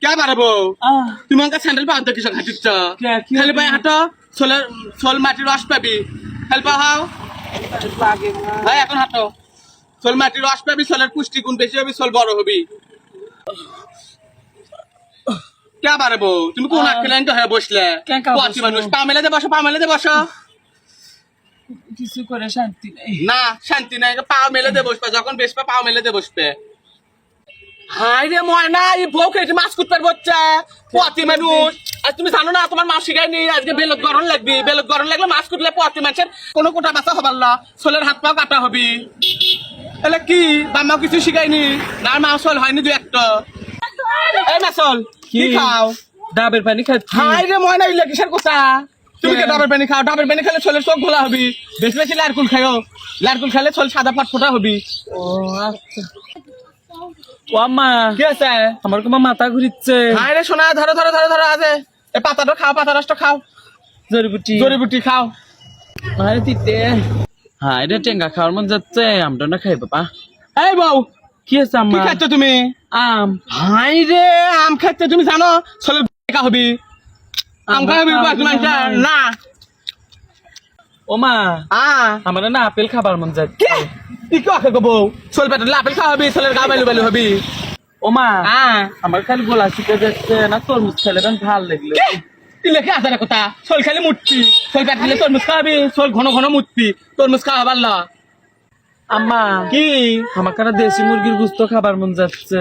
क्या बारबो তুমি আমাকে স্যান্ডেল পাও কিসব হাঁটিচ্ছ খালি পায়ে হাঁটো সোল মাটির রস পাবি খালি পা হাও ভাই এখন হাঁটো সোল মাটির রস পাবি সোলের পুষ্টিগুণ বেশি হবে সোল বড় হবি क्या बारबो তুমি কোন আটকেলেন তো হয়ে বসলে পচি মানুষ পা মেলে দে বসো কিছু করে শান্তি নেই না শান্তি নাই পা মেলে দে বসবে যখন বেসবে পা মেলে দে বসবে হাই রে ময়না এই বউ খেতে মাছ কুটপার বচ্চা পতি মানুষ আর তুমি জানো না তোমার মা শিখায়নি আজকে বেলত গরম লাগবে বেলত গরম লাগলে মাছ কুটলে পতি মানুষের কোনো কোটা বাঁচা হবার না সোলের হাত পাও কাটা হবি এলে কি বাম্মা কিছু শিখায়নি না মা সোল হয়নি দু একটা এই মাসল কি খাও ডাবের পানি খাচ্ছি হাই রে ময়না ইলে কিসের কথা তুমি কে ডাবের পানি খাও ডাবের পানি খেলে সোলের চোখ ঘোলা হবি বেশি বেশি লারকুল খাও লারকুল খেলে সোল সাদা ফটফটা হবি ও আচ্ছা ও আম্মা কি আছে আমার তোমার মাথা ঘুরিচ্ছে হাই রে সোনা ধরো আছে এই পাতাটা খাও পাতা রসটা খাও জড়িবুটি খাও আরে তিতে হ্যাঁ এটা টেঙ্গা খাওয়ার মন যাচ্ছে আমটা না খাই বাবা এই বউ কি আছে কি আম্মা খাচ্ছ তুমি আম হাই রে আম খাচ্ছ তুমি জানো সোলের কা হবি আম খাবি না ও মা আ আমার না আপেল খাবার মন যাচ্ছে কে কি কথা গো বউ সোল পেটে আপেল খাওয়াবি সোলের গা বাইলু হবি ও মা আ আমার খালি গলা শিখে যাচ্ছে না তরমুজ খেলে বেশ ভাল লাগলো কে কি লেখা আছে না কথা সোল খালি মুটছি সোল পেট দিলে তরমুজ খাওয়াবি সোল ঘন ঘন মুটবি তরমুজ খাওয়াবার না আম্মা কি আমার কারা দেশি মুরগির গুস্ত খাবার মন যাচ্ছে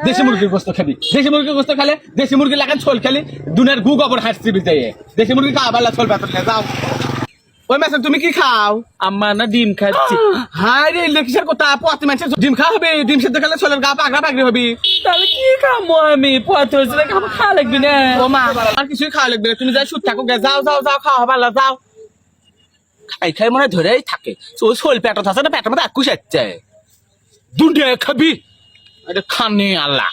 দেশি মুরগির গোস্ত খাবি দেশি মুরগির গোস্ত খালে দেশি মুরগি লাগান ছোল খালি দুনের গু গোবর হাঁটছি বিদায় দেশি মুরগি খাওয়াবার ছোল পাতর যাও ওই মাসে তুমি কি খাও আম্মা না ডিম খাচ্ছি হাই রে লেখিসের কথা পতি মানুষের ডিম খাওয়া হবে ডিম সেদ্ধ খেলে ছোলের গা পাগড়া পাগড়ি হবি তাহলে কি খামো আমি পথ হয়েছে খাবার খাওয়া লাগবে না ও মা আর কিছুই খাওয়া লাগবে না তুমি যাই সুদ থাকো গে যাও খাওয়া হবার যাও খাই মনে ধরেই থাকে ওই শোল পেটত আছে না পেটের মধ্যে আকুশ আসছে দুধে খাবি এটা খানে আল্লাহ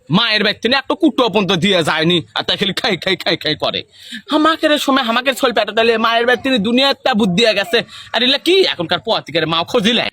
মায়ের ব্যক্তি না একটা কুটো পর্যন্ত দিয়ে যায়নি আর তাই খালি খাই করে আমাকে সময় আমাকে শোল পেটত মায়ের ব্যক্তি দুনিয়াটা বুদ্ধি গেছে আর এগুলা কি এখনকার পথিকের মা খোঁজিলে